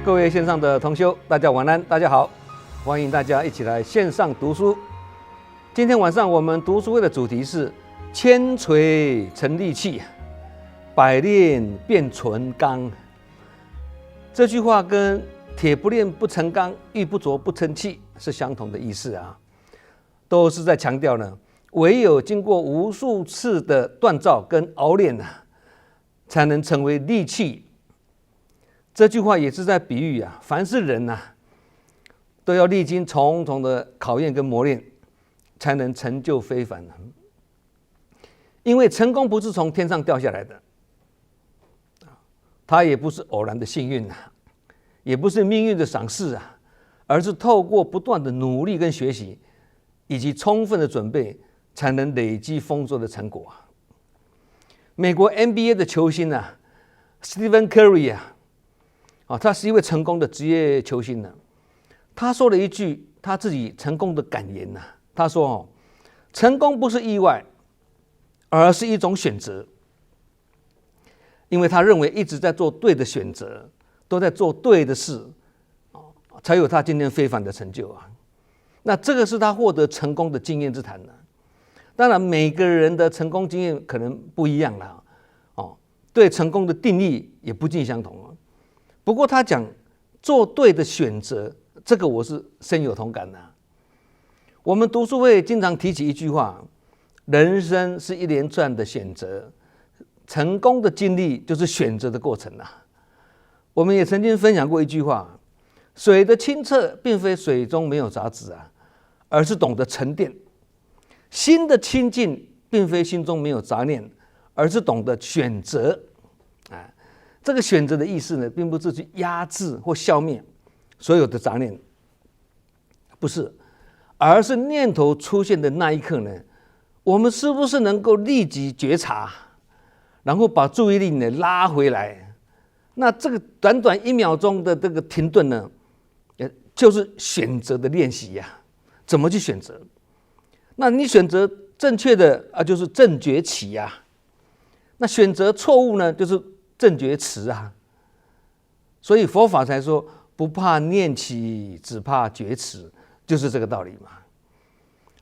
各位线上的同修，大家晚安，大家好，欢迎大家一起来线上读书。今天晚上我们读书会的主题是“千锤成利器，百炼变纯钢”。这句话跟“铁不炼不成钢，玉不琢不成器”是相同的意思啊，都是在强调呢，唯有经过无数次的锻造跟熬炼才能成为利器。这句话也是在比喻凡是人都要历经重重的考验跟磨练，才能成就非凡。因为成功不是从天上掉下来的，它也不是偶然的幸运也不是命运的赏识而是透过不断的努力跟学习，以及充分的准备，才能累积丰硕的成果。美国 NBA 的球星Stephen Curry他是一位成功的职业球星他说了一句他自己成功的感言他说成功不是意外，而是一种选择。因为他认为一直在做对的选择，都在做对的事，才有他今天非凡的成就那这个是他获得成功的经验之谈当然每个人的成功经验可能不一样对成功的定义也不尽相同不过他讲做对的选择，这个我是深有同感我们读书会经常提起一句话，人生是一连串的选择，成功的经历就是选择的过程我们也曾经分享过一句话，水的清澈并非水中没有杂质而是懂得沉淀。心的清净并非心中没有杂念，而是懂得选择这个选择的意思呢，并不是去压制或消灭所有的杂念，不是，而是念头出现的那一刻呢，我们是不是能够立即觉察，然后把注意力呢拉回来？那这个短短1秒钟的这个停顿呢，就是选择的练习怎么去选择？那你选择正确的就是正觉起那选择错误呢，就是正觉迟所以佛法才说不怕念起，只怕觉迟，就是这个道理嘛。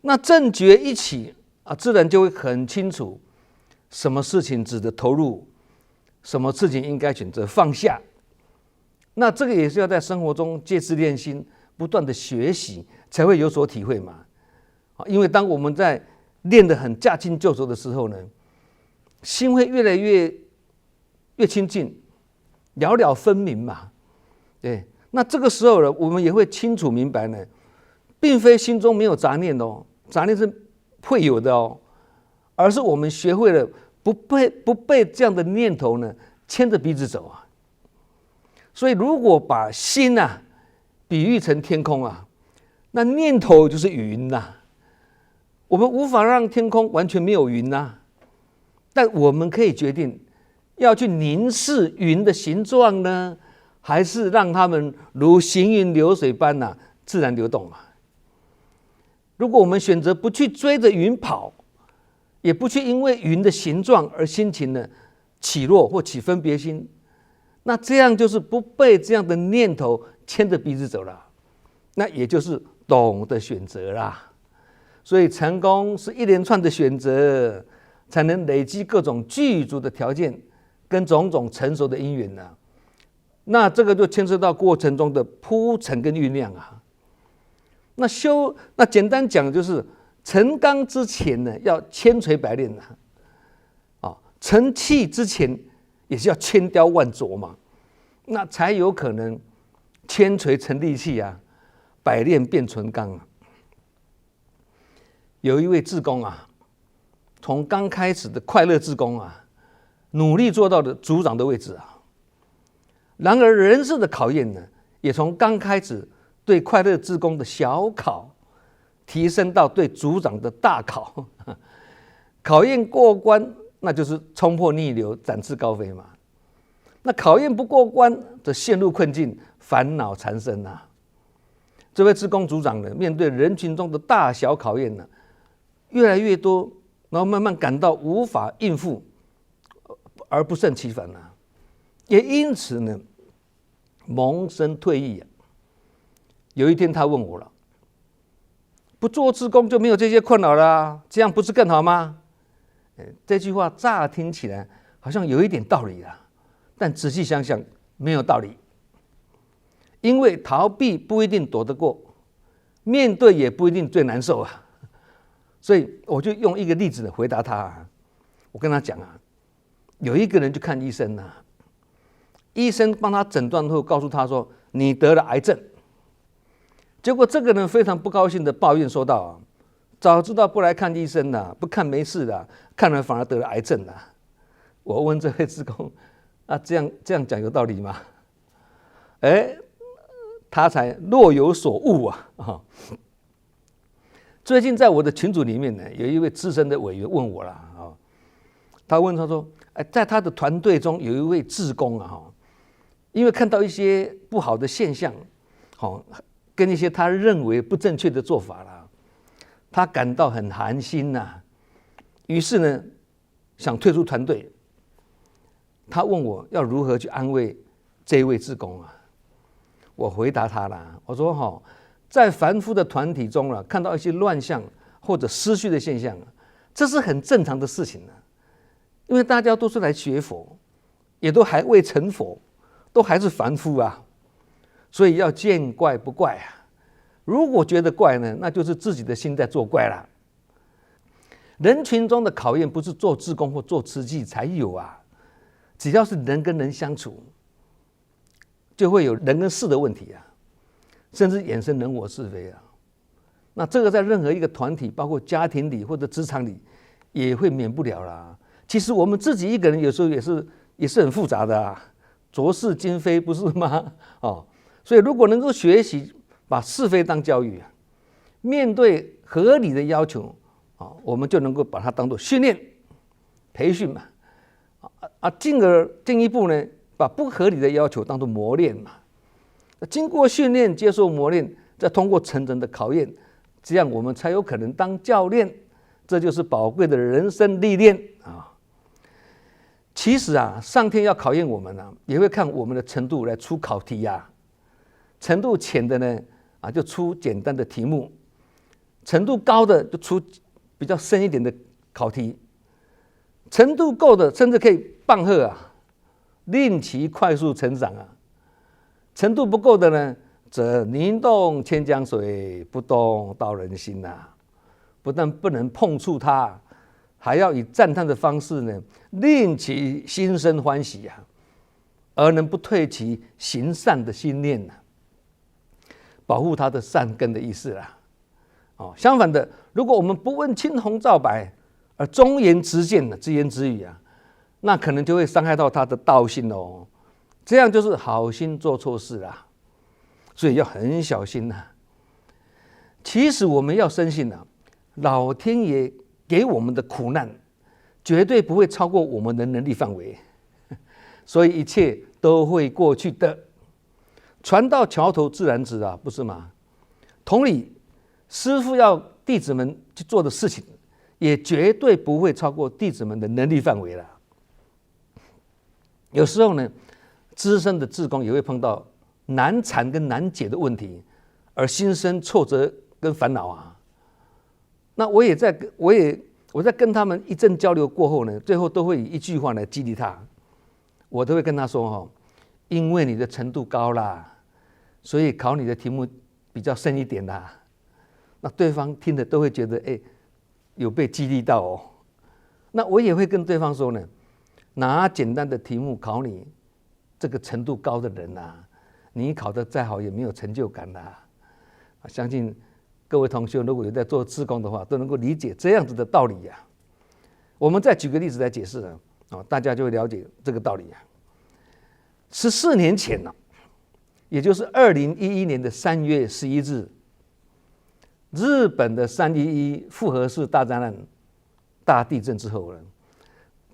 那正觉一起自然就会很清楚什么事情值得投入，什么事情应该选择放下。那这个也是要在生活中借此练心，不断的学习，才会有所体会嘛。因为当我们在练得很驾轻就熟的时候呢，心会越来越清净，了了分明嘛。对，那这个时候呢，我们也会清楚明白呢，并非心中没有杂念杂念是会有的而是我们学会了不被这样的念头呢牵着鼻子走所以如果把心比喻成天空那念头就是云我们无法让天空完全没有云但我们可以决定要去凝视云的形状呢，还是让它们如行云流水般自然流动如果我们选择不去追着云跑，也不去因为云的形状而心情呢起落或起分别心，那这样就是不被这样的念头牵着鼻子走了，那也就是懂得选择啦。所以成功是一连串的选择，才能累积各种具足的条件跟种种成熟的因缘那这个就牵涉到过程中的铺陈跟酝酿那简单讲就是成钢之前呢要千锤百炼成器之前也是要千雕万琢嘛，那才有可能千锤成利器百炼变纯钢有一位志工从刚开始的快乐志工努力做到了组长的位置然而人事的考验呢，也从刚开始对快乐志工的小考，提升到对组长的大考。考验过关，那就是冲破逆流，展翅高飞嘛。那考验不过关，则陷入困境，烦恼缠身这位志工组长呢，面对人群中的大小考验呢，越来越多，然后慢慢感到无法应付，而不胜其烦也因此呢，萌生退意啊。有一天他问我了，不做志工就没有这些困扰了，这样不是更好吗？这句话乍听起来好像有一点道理啊，但仔细想想没有道理。因为逃避不一定躲得过，面对也不一定最难受啊。所以我就用一个例子回答他。我跟他讲啊，有一个人去看医生啊，医生帮他诊断后告诉他说你得了癌症。结果这个人非常不高兴的抱怨说道啊，早知道不来看医生了，不看没事的，看了反而得了癌症了。我问这位志工啊，这样讲有道理吗？他才若有所悟啊。最近在我的群组里面呢，有一位资深的委员问我了啊，他问他说，在他的团队中有一位志工啊，因为看到一些不好的现象，跟一些他认为不正确的做法啦，他感到很寒心呐，于是呢想退出团队。他问我要如何去安慰这一位志工啊？我回答他啦，我说在凡夫的团体中看到一些乱象或者失序的现象，这是很正常的事情啊。因为大家都是来学佛，也都还未成佛，都还是凡夫啊，所以要见怪不怪啊。如果觉得怪呢，那就是自己的心在作怪啦。人群中的考验不是做志工或做慈济才有啊，只要是人跟人相处，就会有人跟事的问题啊，甚至衍生人我是非啊。那这个在任何一个团体，包括家庭里或者职场里，也会免不了啦。其实我们自己一个人有时候也是很复杂的啊，浊世今非不是吗？所以如果能够学习把是非当教育，面对合理的要求，我们就能够把它当作训练、培训嘛，进一步呢，把不合理的要求当作磨练嘛。经过训练、接受磨练，再通过层层的考验，这样我们才有可能当教练。这就是宝贵的人生历练啊。其实啊，上天要考验我们啊，也会看我们的程度来出考题啊。程度浅的呢，就出简单的题目；程度高的就出比较深一点的考题；程度够的，甚至可以棒喝啊，令其快速成长啊。程度不够的呢，则宁动千江水，不动道人心呐。不但不能碰触它，还要以赞叹的方式呢，令其心生欢喜啊，而能不退其行善的心念啊，保护他的善根的意思啦。相反的，如果我们不问青红皂白，而忠言直谏的直言直语啊，那可能就会伤害到他的道心哦。这样就是好心做错事啦，所以要很小心呐。其实我们要深信啊，老天爷给我们的苦难绝对不会超过我们的能力范围，所以一切都会过去的。船到桥头自然直啊，不是吗？同理，师父要弟子们去做的事情，也绝对不会超过弟子们的能力范围了。有时候呢，资深的志工也会碰到难缠跟难解的问题，而心生挫折跟烦恼啊。那我在跟他们一阵交流过后呢，最后都会以一句话来激励他。我都会跟他说因为你的程度高啦，所以考你的题目比较深一点啦。那对方听的都会觉得有被激励到哦。那我也会跟对方说呢，拿简单的题目考你这个程度高的人啊，你考得再好也没有成就感啦。相信各位同学如果有在做志工的话，都能够理解这样子的道理呀。我们再举个例子来解释大家就会了解这个道理呀。14年前也就是2011年的3月11日，日本的311复合式大灾难、大地震之后呢，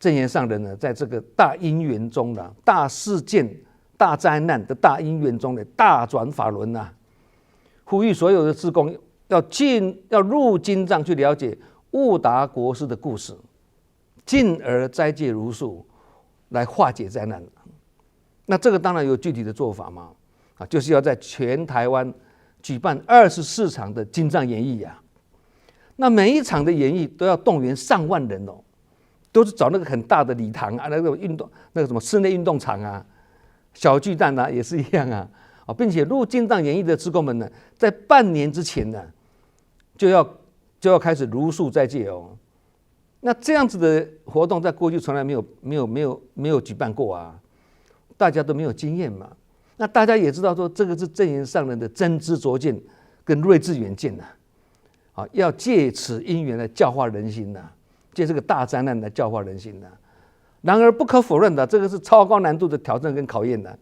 证严上人呢，在这个大因缘中的大事件、大灾难的大因缘中的大转法轮呼吁所有的志工要入经藏去了解悟达国师的故事，进而斋戒如数，来化解灾难。那这个当然有具体的做法嘛，就是要在全台湾举办24场的精障演艺啊。那每一场的演艺都要动员上万人哦，都是找那个很大的礼堂啊，那个运动那个什么室内运动场啊，小巨蛋啊也是一样啊，并且入精障演艺的志工们呢，在半年之前呢，就要开始如数在届哦。那这样子的活动在过去从来没有举办过啊，大家都没有经验嘛。那大家也知道说，这个是正言上人的真知灼见跟睿智远见呐，要借此因缘来教化人心呐，借这个大灾难来教化人心呐。然而不可否认的，这个是超高难度的挑战跟考验的，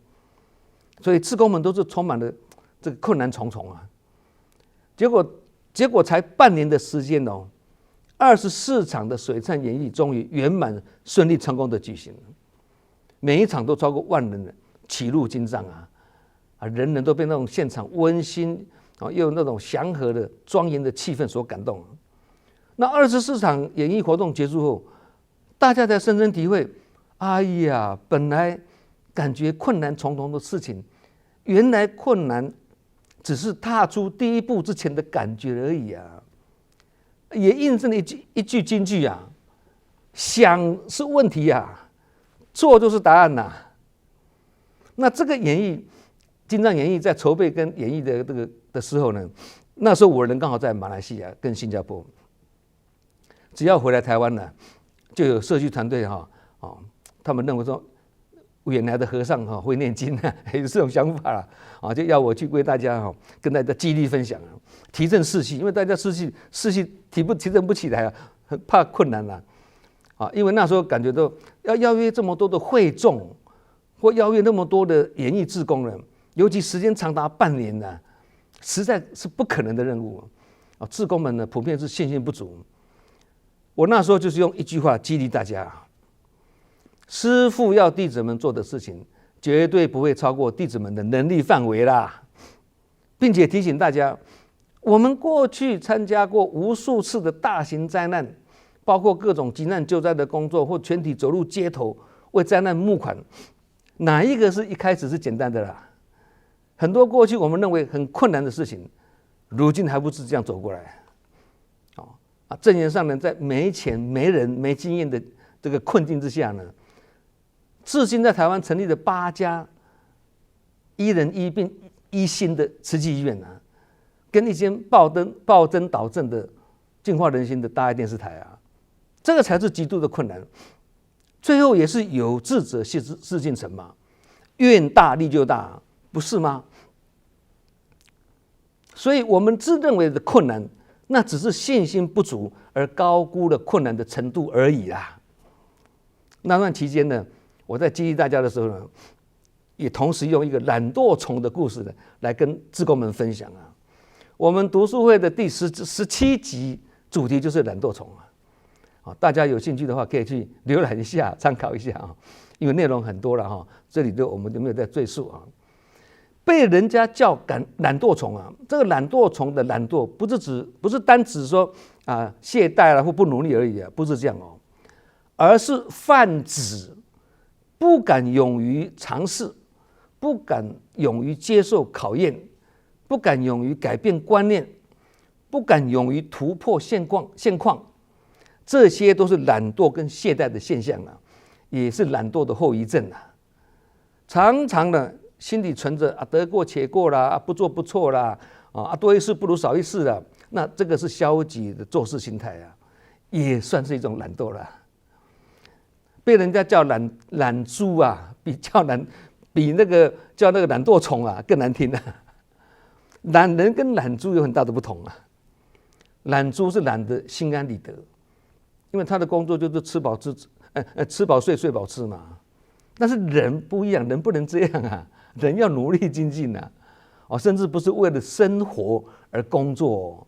所以志工们都是充满了这个困难重重啊。结果才半年的时间哦，24场的水忏演艺终于圆满顺利成功的举行了，每一场都超过万人齐入精障啊，人人都被那种现场温馨又有那种祥和的庄严的气氛所感动。那24场演艺活动结束后，大家才深深体会，哎呀，本来感觉困难重重的事情，原来困难只是踏出第一步之前的感觉而已啊。也印证了一句金句啊，想是问题啊，做就是答案呐。那这个精障演艺在筹备跟演艺的这个的时候呢，那时候我人刚好在马来西亚跟新加坡，只要回来台湾呢，就有社区团队他们认为说远来的和尚会念经啊，也是这种想法啦就要我去为大家跟大家激励分享提振士气，因为大家士气提振不起来很怕困难因为那时候感觉到要邀约这么多的会众，或邀约那么多的演艺志工人，尤其时间长达半年呢，实在是不可能的任务志工们呢普遍是信心不足。我那时候就是用一句话激励大家：师父要弟子们做的事情，绝对不会超过弟子们的能力范围啦，并且提醒大家，我们过去参加过无数次的大型灾难，包括各种急难救灾的工作，或全体走入街头为灾难募款，哪一个是一开始是简单的啦？很多过去我们认为很困难的事情，如今还不是这样走过来。正言上人在没钱、没人、没经验的这个困境之下呢，至今在台湾成立了8家医人医病医心的慈济医院跟一间暴增导正的净化人心的大爱电视台这个才是极度的困难。最后也是有志者事竟成嘛，愿大力就大，不是吗？所以我们自认为的困难，那只是信心不足而高估了困难的程度而已啦。那段期间呢，我在激励大家的时候呢，也同时用一个懒惰虫的故事呢，来跟志工们分享我们读书会的第17集主题就是懒惰虫大家有兴趣的话，可以去浏览一下，参考一下因为内容很多了这里我们就没有再赘述被人家叫懒惰虫这个懒惰虫的懒惰不是单指说懈怠或不努力而已不是这样而是泛指不敢勇于尝试，不敢勇于接受考验，不敢勇于改变观念，不敢勇于突破现况，这些都是懒惰跟懈怠的现象也是懒惰的后遗症常常呢心里存着得过且过啦，不做不错啦，多一事不如少一事啦，那这个是消极的做事心态也算是一种懒惰啦。被人家叫懒猪比那个叫那个懒惰虫更难听懒人跟懒猪有很大的不同懒猪是懒得心安理得，因为他的工作就是吃饱睡，睡饱吃嘛。但是人不一样，人不能这样人要努力精进甚至不是为了生活而工作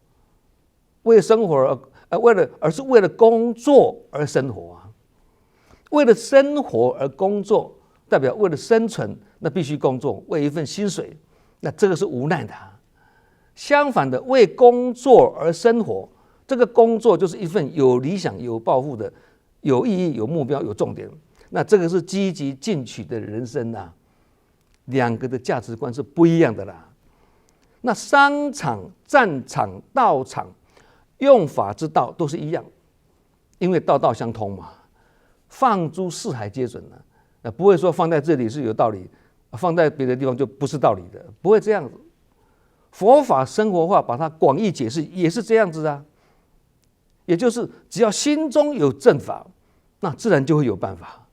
为了生活而是为了工作而生活为了生活而工作，代表为了生存，那必须工作，为一份薪水，那这个是无奈的相反的，为工作而生活，这个工作就是一份有理想、有抱负的、有意义、有目标、有重点，那这个是积极进取的人生两个的价值观是不一样的啦。那商场、战场、道场用法之道都是一样，因为道道相通嘛。放诸四海皆准了，不会说放在这里是有道理，放在别的地方就不是道理的，不会这样子。佛法生活化，把它广义解释也是这样子啊。也就是只要心中有正法，那自然就会有办法。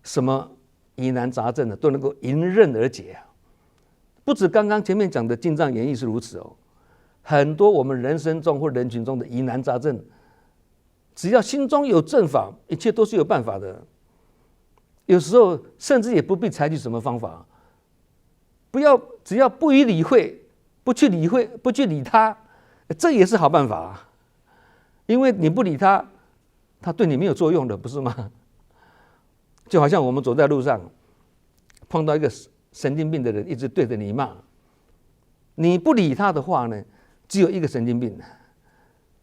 什么疑难杂症呢，都能够迎刃而解啊！不止刚刚前面讲的《经藏演义》是如此哦，很多我们人生中或人群中的疑难杂症，只要心中有正法，一切都是有办法的。有时候甚至也不必采取什么方法，只要不予理会，不去理他，这也是好办法啊。因为你不理他，他对你没有作用的，不是吗？就好像我们走在路上，碰到一个神经病的人，一直对着你骂，你不理他的话呢，只有一个神经病。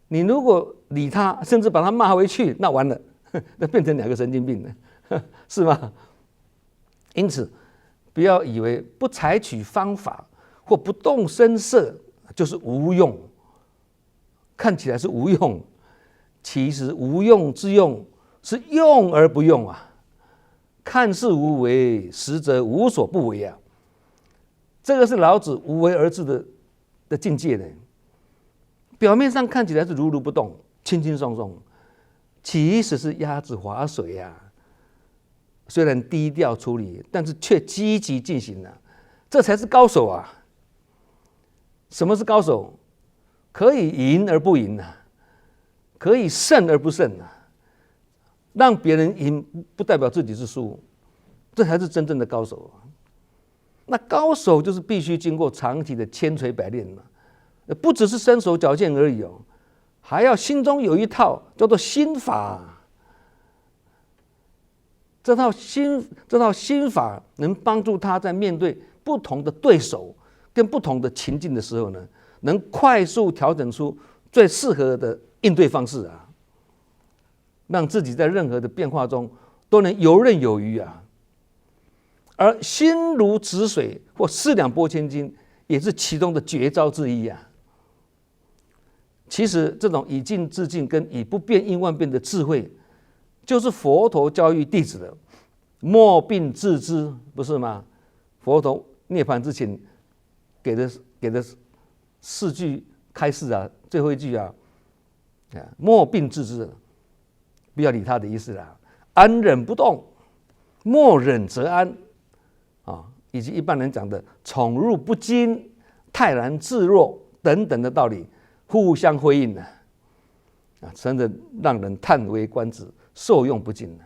你如果理他，甚至把他骂回去，那完了，那变成两个神经病了，是吗？因此，不要以为不采取方法或不动声色就是无用，看起来是无用。其实无用之用是用而不用啊，看似无为，实则无所不为啊。这个是老子无为而治的境界呢。表面上看起来是如如不动，轻轻松松，其实是鸭子划水啊。虽然低调处理，但是却积极进行啊，这才是高手啊。什么是高手？可以赢而不赢啊。可以胜而不胜啊，让别人赢不代表自己是输，这才是真正的高手啊。那高手就是必须经过长期的千锤百炼嘛，不只是身手矫健而已哦，还要心中有一套叫做心法。这套心法能帮助他在面对不同的对手跟不同的情境的时候呢，能快速调整出最适合的应对方式啊，让自己在任何的变化中都能游刃有余啊。而心如止水或四两拨千斤，也是其中的绝招之一啊。其实这种以静制静跟以不变应万变的智慧，就是佛陀教育弟子的莫病自知，不是吗？佛陀涅槃之前给的4句开示啊，最后一句啊，莫病自知，不要理他的意思啦。安忍不动，莫忍则安啊，以及一般人讲的宠辱不惊，泰然自若等等的道理，互相辉映啊，真的让人叹为观止，受用不尽。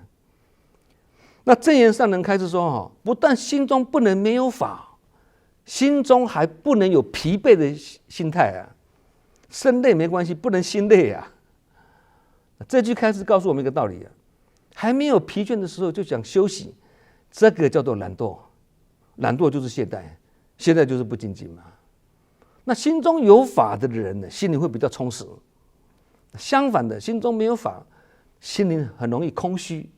那正言上人开始说，不但心中不能没有法，心中还不能有疲惫的心态啊。身累没关系，不能心累啊。这句开始告诉我们一个道理啊，还没有疲倦的时候就想休息，这个叫做懒惰。懒惰就是懈怠，懈怠就是不精进嘛。那心中有法的人呢，心灵会比较充实。相反的，心中没有法，心灵很容易空虚。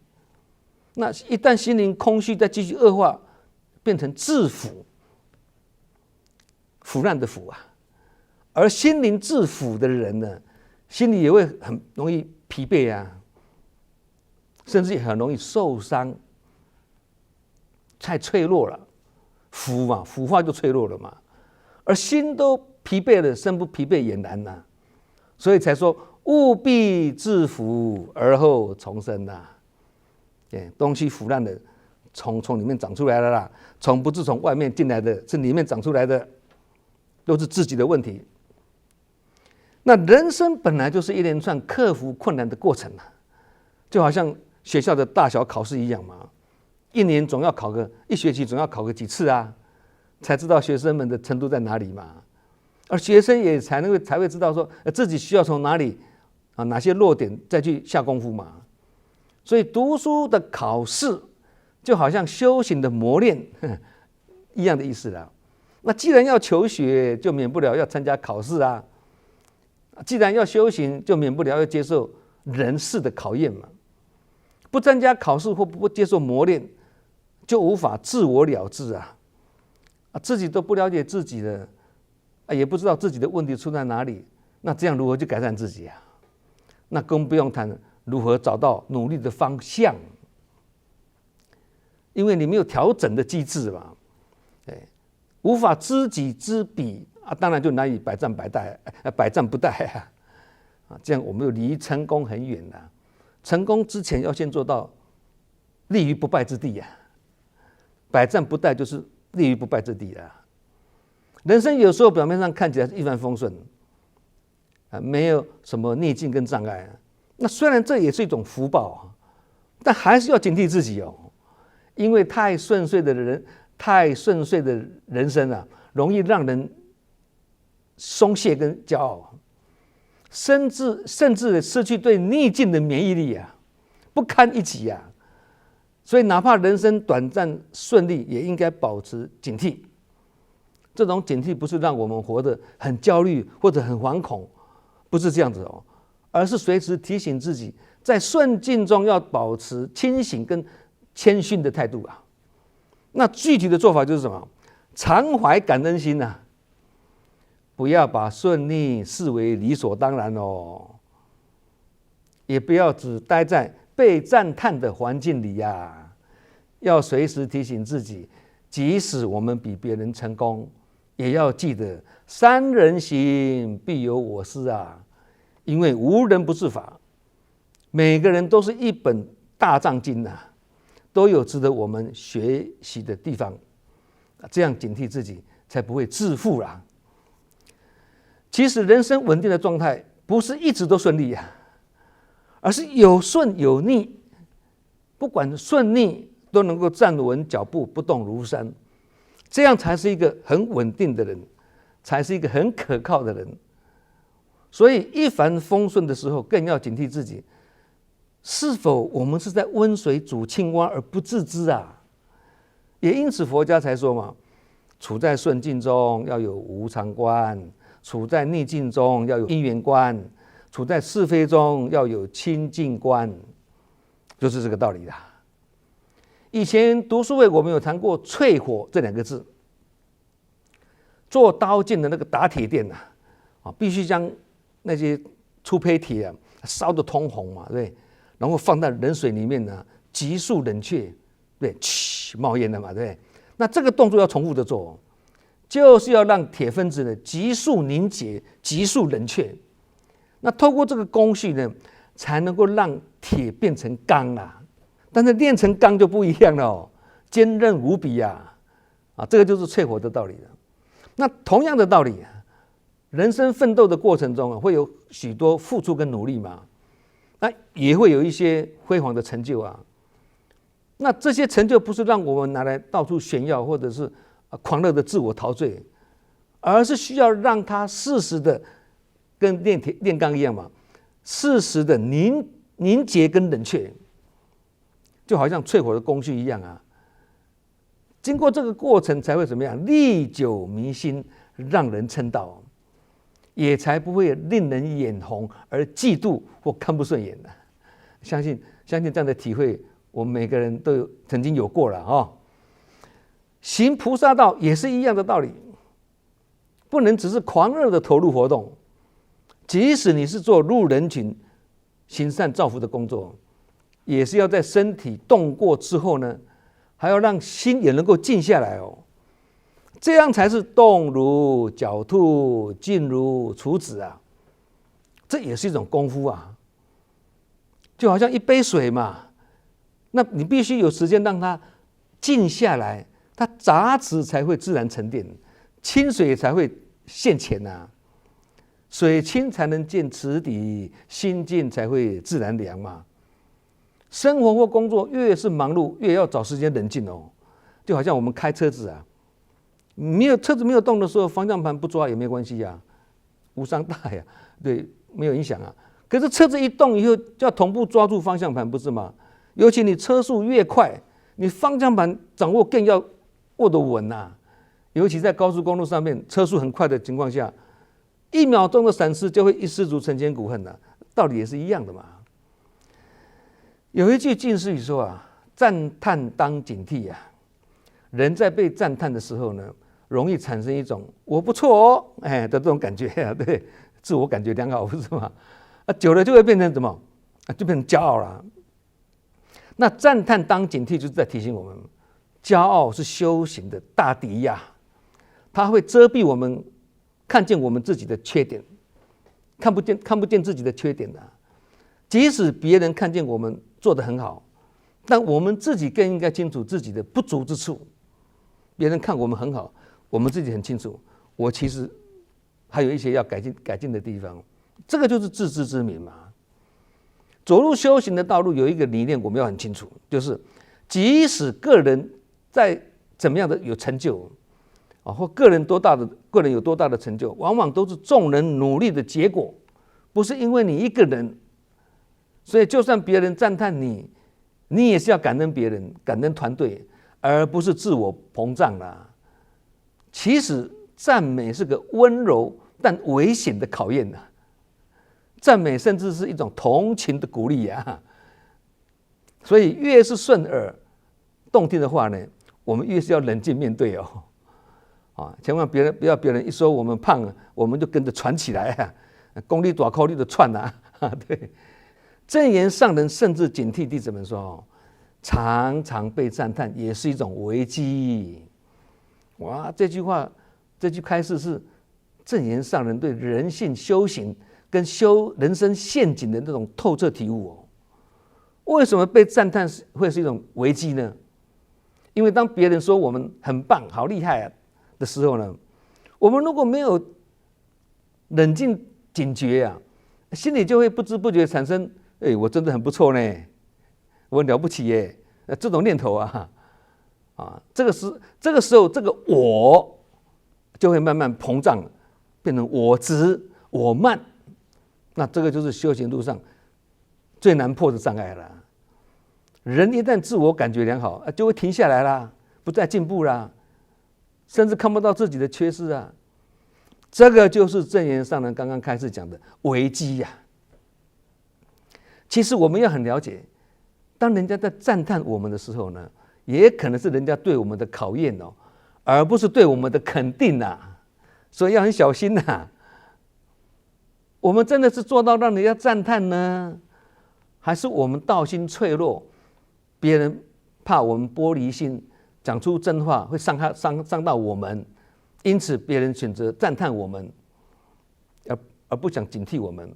那一旦心灵空虚，再继续恶化，变成自腐，腐烂的腐啊。而心灵自腐的人呢，心里也会很容易疲惫啊，甚至也很容易受伤，太脆弱了。腐嘛，腐化就脆弱了嘛。而心都疲惫了，身不疲惫也难呐。所以才说务必自腐而后重生呐。东西腐烂的，从里面长出来了啦。虫不是从外面进来的，是里面长出来的，都是自己的问题。那人生本来就是一连串克服困难的过程啊，就好像学校的大小考试一样嘛，一学期总要考个几次啊，才知道学生们的程度在哪里嘛。而学生也才会知道说自己需要从哪里啊，哪些弱点再去下功夫嘛。所以读书的考试就好像修行的磨练一样的意思啦。那既然要求学，就免不了要参加考试啊。既然要修行，就免不了要接受人事的考验嘛。不参加考试或不接受磨练，就无法自我了知啊。自己都不了解自己的，也不知道自己的问题出在哪里，那这样如何去改善自己啊？那更不用谈如何找到努力的方向，因为你没有调整的机制嘛，无法知己知彼当然就难以百战不殆啊，这样我们就离成功很远了。成功之前要先做到立于不败之地啊，百战不殆就是立于不败之地了。人生有时候表面上看起来是一帆风顺没有什么逆境跟障碍那虽然这也是一种福报但还是要警惕自己因为太顺遂的人生容易让人松懈跟骄傲，甚至失去对逆境的免疫力不堪一击所以哪怕人生短暂顺利，也应该保持警惕。这种警惕不是让我们活得很焦虑或者很惶恐，不是这样子而是随时提醒自己，在顺境中要保持清醒跟谦逊的态度那具体的做法就是什么？常怀感恩心不要把顺利视为理所当然也不要只待在被赞叹的环境里要随时提醒自己，即使我们比别人成功，也要记得三人行必有我师因为无人不是法，每个人都是一本大藏经都有值得我们学习的地方，这样警惕自己才不会自负其实人生稳定的状态不是一直都顺利而是有顺有逆，不管顺逆都能够站稳脚步，不动如山，这样才是一个很稳定的人，才是一个很可靠的人。所以一帆风顺的时候，更要警惕自己，是否我们是在温水煮青蛙而不自知也因此佛家才说嘛，处在顺境中要有无常观，处在逆境中要有因缘观，处在是非中要有清净观，就是这个道理以前读书会我们有谈过淬火这两个字，做刀剑的那个打铁店必须将那些粗胚铁烧得通红嘛，对，然后放在冷水里面急速冷却，对，冒烟了嘛，对。那这个动作要重复的做，就是要让铁分子急速凝结、急速冷却。那透过这个工序才能够让铁变成钢但是炼成钢就不一样了坚韧无比这个就是淬火的道理了。那同样的道理人生奋斗的过程中会有许多付出跟努力嘛，那也会有一些辉煌的成就那这些成就不是让我们拿来到处炫耀或者是狂热的自我陶醉，而是需要让它适时的跟炼钢一样嘛，适时的凝结跟冷却，就好像淬火的工序一样经过这个过程才会怎么样？历久弥新，让人称道，也才不会令人眼红而嫉妒或看不顺眼相信这样的体会，我们每个人都曾经有过了行菩萨道也是一样的道理，不能只是狂热的投入活动，即使你是做入人群、行善造福的工作，也是要在身体动过之后还要让心也能够静下来这样才是动如狡兔，静如处子这也是一种功夫就好像一杯水嘛，那你必须有时间让它静下来，它杂质才会自然沉淀，清水才会现前水清才能见池底，心静才会自然凉嘛。生活或工作越是忙碌，越要找时间冷静就好像我们开车子车子没有动的时候，方向盘不抓也没关系无伤大雅，对，没有影响可是车子一动以后，就要同步抓住方向盘，不是吗？尤其你车速越快，你方向盘掌握更要握得稳尤其在高速公路上面，车速很快的情况下，1秒钟的闪失就会一失足成千古恨道理也是一样的嘛。有一句近似语说赞叹当警惕人在被赞叹的时候容易产生一种我不错哦，的这种感觉啊，对，自我感觉良好，不是吗？久了就会变成什么？就变成骄傲了。那赞叹当警惕，就是在提醒我们，骄傲是修行的大敌呀，它会遮蔽我们看见我们自己的缺点，看不见自己的缺点的。即使别人看见我们做得很好，但我们自己更应该清楚自己的不足之处。别人看我们很好，我们自己很清楚，我其实还有一些要改进的地方。这个就是自知之明嘛。走入修行的道路有一个理念我们要很清楚，就是即使个人在怎么样的有成就，或个人有多大的成就，往往都是众人努力的结果，不是因为你一个人。所以就算别人赞叹你，你也是要感恩别人，感恩团队，而不是自我膨胀啦。其实赞美是个温柔但危险的考验呐。赞美甚至是一种同情的鼓励啊。所以越是顺耳动听的话呢，我们越是要冷静面对哦。千万不要别人一说我们胖，我们就跟着传起来啊，功力大口力的串啊。对，正言上人甚至警惕弟子们说，常常被赞叹也是一种危机。哇，这句开示是正言上人对人性修行跟修人生陷阱的那种透彻体悟哦。为什么被赞叹会是一种危机呢？因为当别人说我们很棒、好厉害啊的时候呢，我们如果没有冷静警觉啊，心里就会不知不觉产生，我真的很不错呢，我很了不起耶，这种念头啊，这个时候这个我就会慢慢膨胀，变成我执、我慢，那这个就是修行路上最难破的障碍了。人一旦自我感觉良好，就会停下来啦，不再进步啦，甚至看不到自己的缺失啊。这个就是正言上人刚刚开始讲的危机呀。其实我们要很了解，当人家在赞叹我们的时候呢，也可能是人家对我们的考验哦，而不是对我们的肯定啊。所以要很小心呐。我们真的是做到让人家赞叹呢，还是我们道心脆弱，别人怕我们玻璃心，讲出真话会伤到我们，因此别人选择赞叹我们，而不想警惕我们。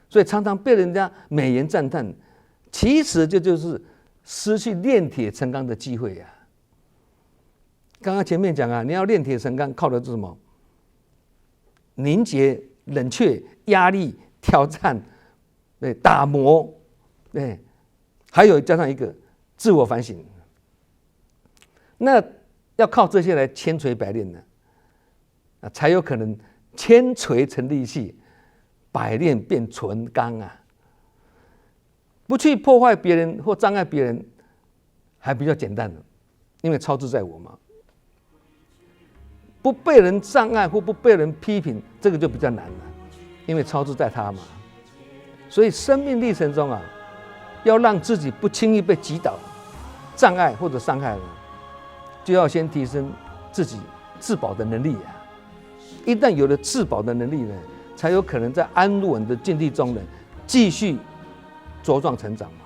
所以常常被人家美言赞叹，其实这就是失去炼铁成钢的机会呀。刚刚前面讲啊，你要炼铁成钢，靠的是什么？凝结、冷却、压力、挑战、打磨，还有加上一个自我反省。那要靠这些来千锤百炼呢，才有可能千锤成利器，百炼变纯钢啊。不去破坏别人或障碍别人，还比较简单的，因为超自在我嘛。不被人障碍或不被人批评，这个就比较难了，因为超自在他嘛。所以生命历程中啊，要让自己不轻易被击倒、障碍或者伤害了，就要先提升自己自保的能力啊。一旦有了自保的能力呢，才有可能在安稳的境地中呢，继续茁壮成长嘛。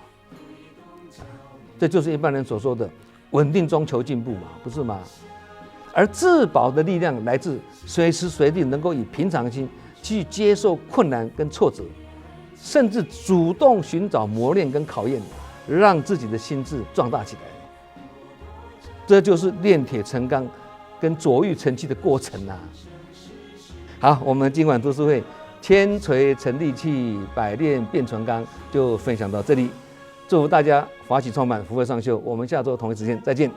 这就是一般人所说的稳定中求进步嘛，不是吗？而自保的力量来自随时随地能够以平常心去接受困难跟挫折，甚至主动寻找磨练跟考验，让自己的心智壮大起来。这就是炼铁成钢跟琢玉成器的过程啊。好，我们今晚读书会千锤成利器，百炼变纯钢就分享到这里。祝福大家法喜充满，福慧上修。我们下周同一时间再见。